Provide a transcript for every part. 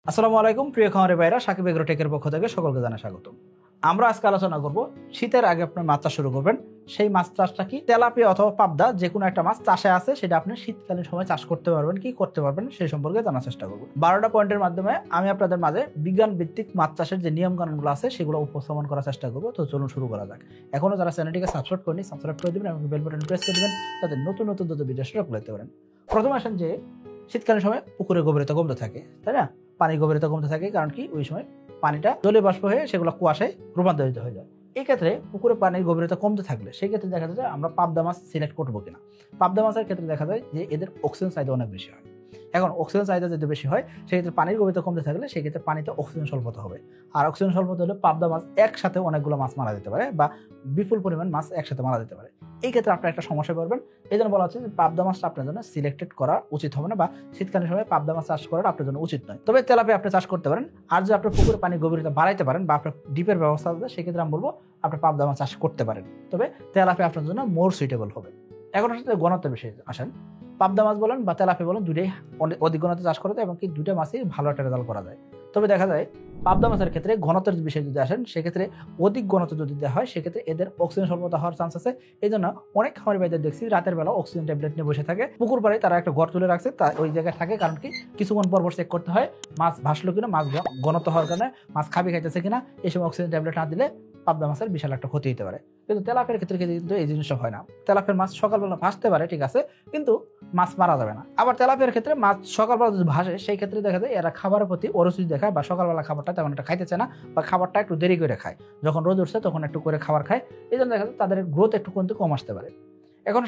আসসালামু আলাইকুম প্রিয় খামারি ভাইরা, সাকিব এগ্রোটেকের পক্ষ থেকে সকলকে জানাই স্বাগতম। আমরা আজকে আলোচনা করব শীতের আগে আপনি মাছ চাষ শুরু করবেন, সেই মাছ চাষটা কি তেলাপিয়া অথবা পাবদা যে কোনো একটা মাছ চাষে আছে সেটা আপনি শীতকালীন সময় চাষ করতে পারবেন কি করতে পারবেন সেই সম্পর্কে জানার চেষ্টা করব। 12টা পয়েন্টের মাধ্যমে আমি আপনাদের মাঝে বিজ্ঞান ভিত্তিক মাছ চাষের যে নিয়ম কানুনগুলো আছে সেগুলো উপস্থাপন করার চেষ্টা করব। তো চলুন শুরু করা যাক। এখনো যারা চ্যানেলটিকে সাবস্ক্রাইব করেনি সাবস্ক্রাইব করে দিবেন এবং বেল বাটন প্রেস করে দিবেন তাদের নতুন নতুন ভিডিও শুরু করতে পারেন। প্রথমে আসেন যে শীতকালীন সময় পুকুরের গভীরতা কমতে থাকে, তাই না? পানির গভীরতা কমতে থাকে কারণ কি ওই সময় পানিটা জলীয় বাষ্প হয়ে সেগুলো কুয়াশায় রূপান্তরিত হয়ে যায়। এই ক্ষেত্রে পুকুরে পানির গভীরতা কমতে থাকলে সেই ক্ষেত্রে দেখা যায় আমরা পাবদা মাছ সিলেক্ট করবো কিনা। পাবদা মাছের ক্ষেত্রে দেখা যায় যে এদের অক্সিজেন চাহিদা অনেক বেশি হয়। এখন অক্সিজেন চাহিদা যদি বেশি হয় সেক্ষেত্রে পানির গভীরতা কমতে থাকলে সেক্ষেত্রে পানিতে অক্সিজেন স্বল্পতা হবে। আর অক্সিজেন স্বল্পতা হলে পাবদা মাছ একসাথে অনেকগুলো মাছ মারা যেতে পারে বা বিপুল পরিমাণ মাছ একসাথে মারা যেতে পারে। এই ক্ষেত্রে আপনার একটা সমস্যা পড়বেন। এই জন্য বলা হচ্ছে যে পাবদা মাছটা আপনার জন্য সিলেক্টেড করা উচিত হবে না বা শীতকালীন সময় পাবদা মাছ চাষ করা আপনার জন্য উচিত নয়। তবে তেলাপিয়া আপনি চাষ করতে পারেন। আর যদি আপনার পুকুরে পানি গভীরতা বাড়াইতে পারেন বা আপনার ডিপের ব্যবস্থা আছে সেক্ষেত্রে আমি বলবো আপনি পাবদা মাছ চাষ করতে পারেন। তবে তেলাপিয়া আপনার জন্য মোর সুইটেবল হবে। এখন আসলে ঘনত্বের বিষয়ে আসেন। পাবদা মাছ বলেন বা তেলাপিয়া বলেন দুটোই অধিক ঘনত্বে চাষ করা যায় এবং কি দুটো মাছই ভালো একটা রেজাল্ট করা যায়। তবে দেখা যায় পাবদা মাছের ক্ষেত্রে ঘনত্বের বিষয়ে যদি আসেন সেক্ষেত্রে অধিক ঘনত্ব যদি দেওয়া হয় সেক্ষেত্রে এদের অক্সিজেন স্বল্পতা হওয়ার চান্স আছে। এই জন্য অনেক খামারি ভাইদের দেখছি রাতের বেলা অক্সিজেন ট্যাবলেট নিয়ে বসে থাকে, পুকুর পাড়ে তারা একটা ঘর তুলে রাখছে, তা ওই জায়গায় থাকে। কারণ কি কিছুক্ষণ পর চেক করতে হয় মাছ ভাসলো কিনা, মাছ ঘনত্ব হওয়ার কারণে মাছ খাইতেছে কিনা। এই সময় অক্সিজেন ট্যাবলেট না দিলে পাবদা মাছের বিশাল একটা ক্ষতি হতে পারে। কিন্তু তেলাপিয়ার ক্ষেত্রে কিন্তু এই জিনিসটা হয় না। তেলাপিয়ার মাছ সকালবেলা ভাসতে পারে ঠিক আছে, কিন্তু মাছ মারা যাবে না। আবার তেলাপিয়ার ক্ষেত্রে মাছ সকালবেলা যদি ভাসে সেই ক্ষেত্রে দেখা যায় এরা খাবারের প্রতি অরুচি দেখায় বা সকালবেলা খাবারটা তেমন একটা খাইতেছে না বা খাবারটা একটু দেরি করে খায়। যখন রোদ উঠছে তখন একটু করে খাবার খায়। এই জন্য দেখা যায় তাদের গ্রোথ একটু কিন্তু কম আসতে পারে। এখন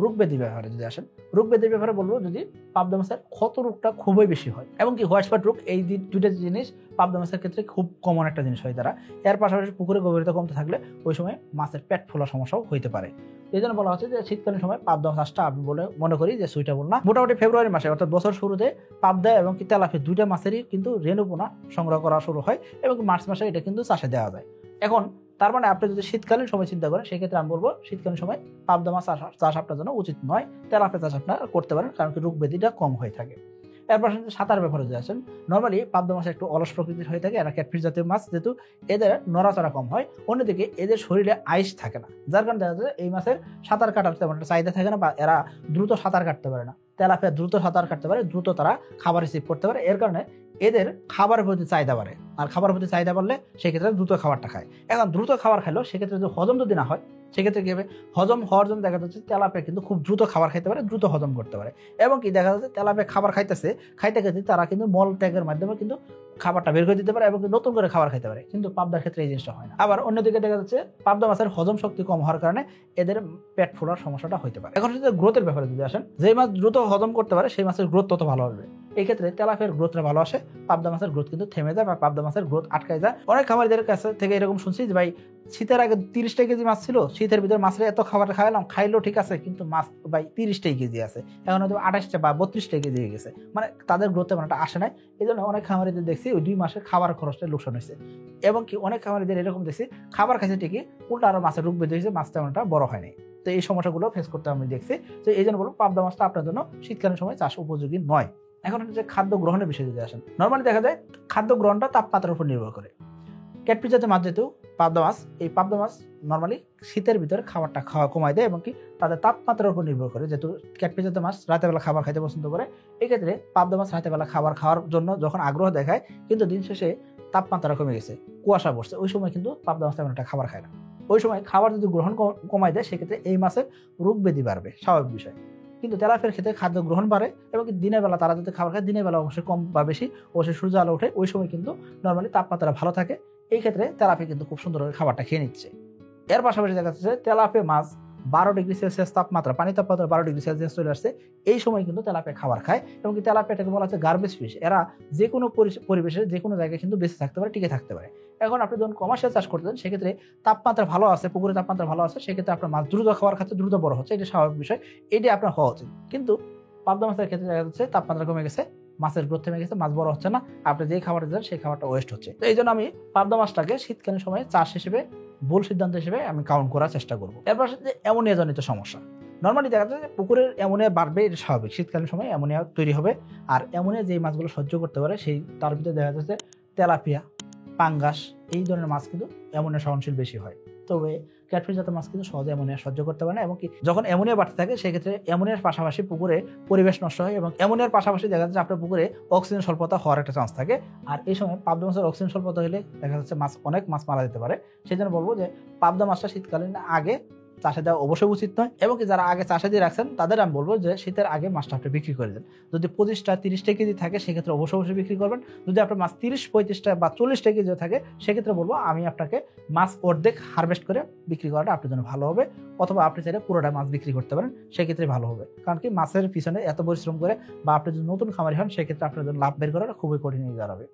রোগ ব্যাধি ব্যাপারে যদি আসেন, রোগ ব্যাধির ব্যাপারে বলবো যদি পাবদা মাছের ক্ষত রোগটা খুবই বেশি হয় এবং কি হোয়াইট স্পট রোগ, এই দুইটা জিনিস পাবদা মাছের ক্ষেত্রে খুব কমন একটা জিনিস হয় তারা। এর পাশাপাশি পুকুরে গভীরতা কমতে থাকলে ওই সময় মাছের পেট ফোলার সমস্যাও হইতে পারে। এই জন্য বলা হচ্ছে যে শীতকালীন সময় পাবদা চাষটা আমি বলে মনে করি যে সুইটেবল না। মোটামুটি ফেব্রুয়ারি মাসে অর্থাৎ বছর শুরুতে পাবদা এবং কি তেলাপিয়া দুইটা মাছেরই কিন্তু রেণুপোনা সংগ্রহ করা শুরু হয় এবং মার্চ মাসে এটা কিন্তু চাষে দেওয়া যায়। এখন তার মানে আপনি যদি শীতকালীন সময় চিন্তা করেন সেক্ষেত্রে আমি বলবো শীতকালীন সময় পাবদা মাছ চাষ আপনার জন্য উচিত নয়। তেলাপিয়া চাষ আপনারা করতে পারেন কারণ কি রোগ ব্যাধিটা কম হয়ে থাকে। এরপর সাঁতার ব্যাপারে যদি আসেন, নর্মালি পাবদা মাছ একটু অলস প্রকৃতির হয়ে থাকে। এরা ক্যাটফিশ জাতীয় মাছ, যেহেতু এদের নড়াচড়া কম হয়, অন্যদিকে এদের শরীরে আইস থাকে না, যার কারণে দেখা যায় এই মাছের সাঁতার কাটার তেমন একটা চাহিদা থাকে না বা এরা দ্রুত সাঁতার কাটতে পারে না। তেলাপিয়া দ্রুত সাঁতার কাটতে পারে, দ্রুত তারা খাবার রিসিভ করতে পারে। এর কারণে এদের খাবারের প্রতি চাহিদা বাড়ে, আর খাবারের প্রতি চাহিদা বাড়লে সেক্ষেত্রে দ্রুত খাবারটা খায়। এখন দ্রুত খাবার খাইলেও সেক্ষেত্রে যদি হজম যদি না হয় সেক্ষেত্রে কি হবে, হজম হওয়ার জন্য দেখা যাচ্ছে তেলাপিয়া কিন্তু খুব দ্রুত খাবার খাইতে পারে, দ্রুত হজম করতে পারে এবং কি দেখা যাচ্ছে তেলাপিয়া খাবার খাইতে খাইতে তারা কিন্তু মল ত্যাগের মাধ্যমে কিন্তু খাবারটা বের করে দিতে পারে এবং নতুন করে খাবার খাইতে পারে। কিন্তু পাবদার ক্ষেত্রে এই জিনিসটা হয় না। আবার অন্যদিকে দেখা যাচ্ছে পাবদা মাছের হজম শক্তি কম হওয়ার কারণে এদের পেট ফোলার সমস্যাটা হইতে পারে। এখন যদি গ্রোথের ব্যাপারে যদি আসেন, যে মাছ দ্রুত হজম করতে পারে সেই মাছের গ্রোথ তত ভালো হবে। এই ক্ষেত্রে তেলাপিয়ার গ্রোথটা ভালো আসে, পাবদা মাছের গ্রোথ কিন্তু থেমে যায় বা পাবদা মাছের গ্রোথ আটকায় যায়। অনেক খামারিদের কাছে থেকে এরকম শুনছি যে ভাই শীতের আগে 30টা কেজি মাছ ছিল, শীতের ভিতরে মাছের এত খাবার খাওয়ালাম, খাইলো ঠিক আছে কিন্তু মাছ ভাই 30টাই কেজি আছে, এখন হয়তো 28টা বা 32টা কেজি হয়ে গেছে, মানে তাদের গ্রোথে মানে আসে নাই। এই জন্য অনেক খামারিদের দেখছি ওই 2 মাসের খাবার খরচটা লোকসান হয়েছে এবং কি অনেক খামারিদের এরকম দেখছি খাবার খাইছে ঠিকই উল্টা আরো মাছের রোগ বেঁধে হয়েছে, মাছ তেমনটা বড় হয় নাই। তো এই সমস্যাগুলো ফেস করতে আমি দেখছি। তো এই জন্য বলবো পাবদা মাছটা আপনার জন্য শীতকালীন সময় চাষ উপযোগী নয়। এখন হচ্ছে খাদ্য গ্রহণের বিষয়ে যদি আসেন, নর্মালি দেখা যায় খাদ্য গ্রহণটা তাপমাত্রার উপর নির্ভর করে। ক্যাটফিশ জাতীয় মাছ যেহেতু পাবদা মাছ, এই পাবদা মাছ নর্মালি শীতের ভিতরে খাবারটা খাওয়া কমায় দেয় এবং কি তাদের তাপমাত্রার উপর নির্ভর করে। যেহেতু ক্যাটফিশ জাতীয় মাছ রাতের বেলা খাবার খাইতে পছন্দ করে, এই ক্ষেত্রে পাবদা মাছ রাতের বেলা খাবার খাওয়ার জন্য যখন আগ্রহ দেখায় কিন্তু দিন শেষে তাপমাত্রা কমে গেছে, কুয়াশা পড়ছে, ওই সময় কিন্তু পাবদা মাছ তেমন একটা খাবার খায় না। ওই সময় খাবার যদি গ্রহণ কমায় দেয় সেক্ষেত্রে এই মাছের রোগ ব্যাধি বাড়বে, স্বাভাবিক বিষয়। কিন্তু তেলাপিয়ার ক্ষেত্রে খাদ্য গ্রহণ বাড়ে এবং দিনের বেলা তারা যদি খাবার খায় দিনের বেলা অবশ্যই কম বা বেশি অবশ্যই সূর্য আলো ওঠে, ওই সময় কিন্তু নর্মালি তাপমাত্রা ভালো থাকে। এই ক্ষেত্রে তেলাপিয়া কিন্তু খুব সুন্দরভাবে খাবারটা খেয়ে নিচ্ছে। এর পাশাপাশি দেখা যাচ্ছে তেলাপিয়া মাছ 12°C তাপমাত্রা, পানি তাপমাত্রা 12°C চলে আসছে, এই সময় কিন্তু তেলাপিয়া খাবার খায় এবং কি তেলাপিয়াটাকে বলা হচ্ছে গার্বেজ ফিশ। এরা যে কোনো পরিবেশে যে কোনো জায়গায় কিন্তু বেঁচে থাকতে পারে, টিকে থাকতে পারে। এখন আপনি যখন কমার্শিয়াল চাষ করতেন সেক্ষেত্রে তাপমাত্রা ভালো আছে, পুকুরে তাপমাত্রা ভালো আছে, সেক্ষেত্রে আপনার মাছ দ্রুত খাবার খাচ্ছে, দ্রুত বড় হচ্ছে, এটা স্বাভাবিক বিষয়, এটি আপনার হওয়া উচিত। কিন্তু পাবদা মাছের ক্ষেত্রে দেখা যাচ্ছে তাপমাত্রা কমে গেছে, মাছের গ্রোথ থেমে গেছে, মাছ বড় হচ্ছে না, আপনি যেই খাবারটা দেন সেই খাবারটা ওয়েস্ট হচ্ছে। তো এই জন্য আমি পাবদা মাছটাকে শীতকালীন সময়ে চাষ হিসেবে ভুল সিদ্ধান্ত হিসেবে আমি কাউন্ট করার চেষ্টা করবো। এরপর অ্যামোনিয়া জনিত সমস্যা, নর্মালি দেখা যায় যে পুকুরের অ্যামোনিয়া বাড়বে, এটা স্বাভাবিক। শীতকালীন সময় অ্যামোনিয়া তৈরি হবে, আর অ্যামোনিয়া যেই মাছগুলো সহ্য করতে পারে সেই তার ভিতরে দেখা যাচ্ছে তেলাপিয়া, পাঙ্গাস এই ধরনের মাছ কিন্তু অ্যামোনিয়া সহনশীল বেশি হয়। তবে ক্যাটফিশ জাতের মাছ কিন্তু সহজে অ্যামোনিয়া সহ্য করতে পারে না, এবং কি যখন অ্যামোনিয়া বাড়তে থাকে সেক্ষেত্রে অ্যামোনিয়ার পাশাপাশি পুকুরে পরিবেশ নষ্ট হয়, এবং অ্যামোনিয়ার পাশাপাশি দেখা যাচ্ছে আপনার পুকুরে অক্সিজেন স্বল্পতা হওয়ার একটা চান্স থাকে। আর এই সময় পাবদা মাছের অক্সিজেন স্বল্পতা হলে দেখা যাচ্ছে অনেক মাছ মারা যেতে পারে। সেই জন্য বলবো যে পাবদা মাছটা শীতকালীন আগে চাষে দেওয়া অবশ্যই উচিত নয়, এবং কি যারা আগে চাষে দিয়ে রাখছেন তাদের আমি বলবো যে শীতের আগে মাছটা আপনি বিক্রি করে দেন। যদি 25টা 30টা কেজি থাকে সেক্ষেত্রে অবশ্যই বিক্রি করবেন। যদি আপনার মাছ 30-35টা বা 40টা কেজি থাকে সেক্ষেত্রে বলবো আমি আপনাকে মাছ অর্ধেক হারভেস্ট করে বিক্রি করাটা আপনার জন্য ভালো হবে, অথবা আপনি চাইলে পুরোটা মাছ বিক্রি করতে পারেন, সেক্ষেত্রে ভালো হবে। কারণ কি মাছের পিছনে এত পরিশ্রম করে বা আপনি যদি নতুন খামারি হন সেক্ষেত্রে আপনার জন্য লাভ বের করাটা খুবই কঠিন হয়ে দাঁড়াবে।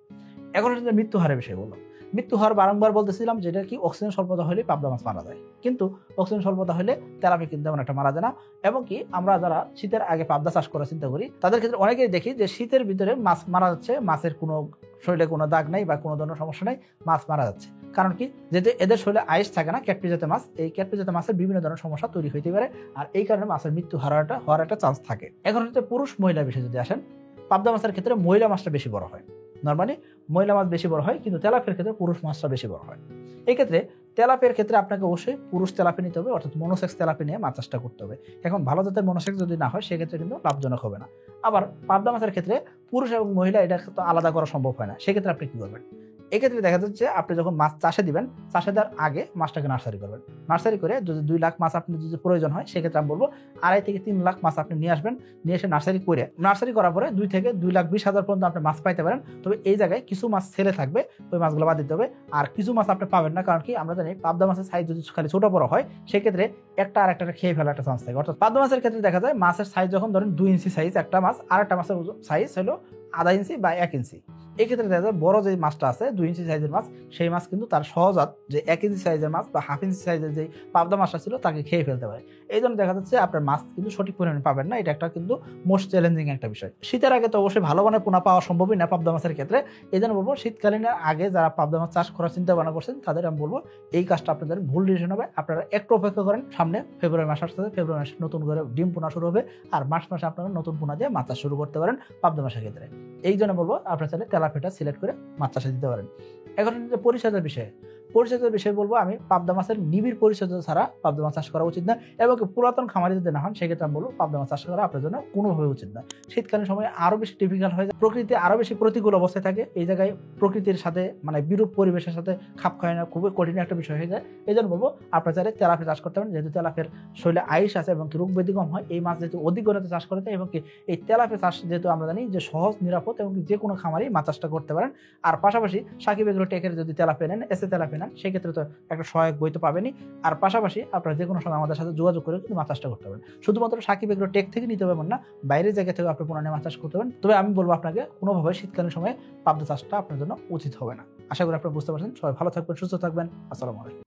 এখন হচ্ছে মৃত্যু হারের বিষয় বললাম। মৃত্যু হার বারংবার বলতেছিলাম যেটা কি অক্সিজেন স্বল্পতা হলে পাবদা মাছ মারা যায়, কিন্তু অক্সিজেন স্বল্পতা হলে তেলাপিয়া কিন্তু তেমন একটা মারা যায় না। এবং কি আমরা যারা শীতের আগে পাবদা চাষ করার চিন্তা করি তাদের ক্ষেত্রে অনেকেই দেখি যে শীতের ভিতরে মাছ মারা যাচ্ছে, মাছের কোনো শরীরে কোনো দাগ নাই বা কোনো ধরনের সমস্যা নাই, মাছ মারা যাচ্ছে। কারণ কি, যেহেতু এদের শরীরে আইস থাকে না, ক্যাটফিশ জাতের মাছ, এই ক্যাটফিশ জাতের মাছের বিভিন্ন ধরনের সমস্যা তৈরি হইতে পারে, আর এই কারণে মাছের মৃত্যু হওয়ার একটা চান্স থাকে। এখন হচ্ছে পুরুষ মহিলা বিষয়ে যদি আসেন, পাবদা মাছের ক্ষেত্রে মহিলা মাছটা বেশি বড় হয়। নর্মালি মহিলা মাছ বেশি বড় হয়, কিন্তু তেলাপিয়ার ক্ষেত্রে পুরুষ মাছটা বেশি বড় হয়। এই ক্ষেত্রে তেলাপিয়ার ক্ষেত্রে আপনাকে অবশ্যই পুরুষ তেলাপিয়া নিতে হবে, অর্থাৎ মনোসেক্স তেলাপিয়া নিয়ে মাছ চাষটা করতে হবে। এখন ভালো জাতের মনোসেক্স যদি না হয় সেক্ষেত্রে কিন্তু লাভজনক হবে না। আবার পাবদা মাছের ক্ষেত্রে পুরুষ এবং মহিলা এটা তো আলাদা করা সম্ভব হয় না, সেক্ষেত্রে আপনি কি করবেন? এক্ষেত্রে দেখা যাচ্ছে আপনি যখন মাছ চাষে দিবেন, চাষে দেওয়ার আগে মাছটাকে নার্সারি করবেন। নার্সারি করে যদি 2 লাখ মাছ আপনি যদি প্রয়োজন হয় সেক্ষেত্রে আমি বলবো 2.5 থেকে 3 লাখ মাছ আপনি নিয়ে আসবেন, নিয়ে এসে নার্সারি করার পরে 2 থেকে 2,20,000 পর্যন্ত আপনি মাছ পাইতে পারেন। তবে এই জায়গায় কিছু মাছ ছেলে থাকবে, ওই মাছগুলো বাদ দিতে হবে, আর কিছু মাছ আপনি পাবেন না। কারণ কি, আমরা জানি পাবদা মাছের সাইজ যদি খালি ছোট বড় হয় সেক্ষেত্রে একটা আর একটা খেয়ে ফেলার একটা চান্স থাকে। অর্থাৎ পাবদা মাছের ক্ষেত্রে দেখা যায় মাছের সাইজ যখন ধরেন 2 ইঞ্চি সাইজ একটা মাছ, আর একটা মাছের সাইজ হলো 1/2 ইঞ্চি বা 1 ইঞ্চি। এই ক্ষেত্রে দেখা যায় বড় যে মাছটা আছে 2 ইঞ্চি সাইজের মাছ, সেই মাছ কিন্তু তার সহজাত যে 1 ইঞ্চি সাইজের মাছ বা 1/2 ইঞ্চি সাইজের যে পাবদা মাছটা ছিল তাকে খেয়ে ফেলতে পারে। এই জন্য দেখা যাচ্ছে আপনার মাছ কিন্তু সঠিক পরিমাণে পাবেন না। এটা একটা কিন্তু মোস্ট চ্যালেঞ্জিং একটা বিষয়। শীতের আগে তো অবশ্যই ভালো মানের পোনা পাওয়া সম্ভবই না পাবদা মাছের ক্ষেত্রে। এই জন্য বলবো শীতকালীনের আগে যারা পাবদা মাছ চাষ করার চিন্তা ভাবনা করছেন তাদের আমি বলবো এই কাজটা আপনাদের ভুল ডিসিশন হবে। আপনারা একটু অপেক্ষা করেন, সামনে ফেব্রুয়ারি মাস আসতে, ফেব্রুয়ারি মাসে নতুন করে ডিম পোনা শুরু হবে, আর মার্চ মাসে আপনারা নতুন পোনা দিয়ে মাছ চাষ শুরু করতে পারেন পাবদা মাছের ক্ষেত্রে। এই জন্য বলবো আপনারা চাইলে তেলাপিয়াটা সিলেক্ট করে মাছ চাষে দিতে পারেন। এখন পরিচর্যার বিষয়ে বলবো আমি পাবদা মাছের নিবিড় পরিচর্যা ছাড়া পাবদা মাছ চাষ করা উচিত না, এবং পুরাতন খামারি যদি না হন সেক্ষেত্রে আমি বলবো পাবদা মাছ চাষ করা আপনার জন্য কোনোভাবে উচিত না। শীতকালীন সময় আরো বেশি ডিফিকাল্ট হয়ে যায়, প্রকৃতি আরো বেশি প্রতিকূল অবস্থায় থাকে। এই জায়গায় প্রকৃতির সাথে মানে বিরূপ পরিবেশের সাথে খাপ খায় না, খুবই কঠিন একটা বিষয় হয়ে যায়। এই জন্য বলবো আপনার চাইলে তেলাপিয়া চাষ করতে পারেন, যেহেতু তেলাপিয়ার শরীরে আইস আছে এবং রোগ ব্যাধি কম হয়। এই মাছ যেহেতু অধিক গণতে চাষ করতে, এবং কি এই তেলাপিয়া চাষ যেহেতু আমরা জানি যে সহজ, নিরাপদ, এবং যে কোনো খামারি মাছ চাষটা করতে পারেন। আর পাশাপাশি সাকিব এগ্রোটেকের যদি তেলাপিয়া নেন, এসে তেলাপিয়া নেন, সেক্ষেত্রে তো একটা সহায়ক বই তো পাবেনই। আর পাশাপাশি আপনারা যে কোনো সময় আমাদের সাথে যোগাযোগ করে কিন্তু মাছ চাষটা করতে পারেন। শুধুমাত্র সাকিব এগ্রোটেক থেকে নিতে পারবেন না, বাইরের জায়গা থেকে আপনি পুনরায় মাছ চাষ করতে পারেন। তবে আমি বলবো আপনাকে কোনোভাবে শীতকালীন সময়ে পাবদা চাষটা আপনার জন্য উচিত হবে না। আশা করি আপনারা বুঝতে পারছেন। সবাই ভালো থাকবেন, সুস্থ থাকবেন। আসসালামু আলাইকুম।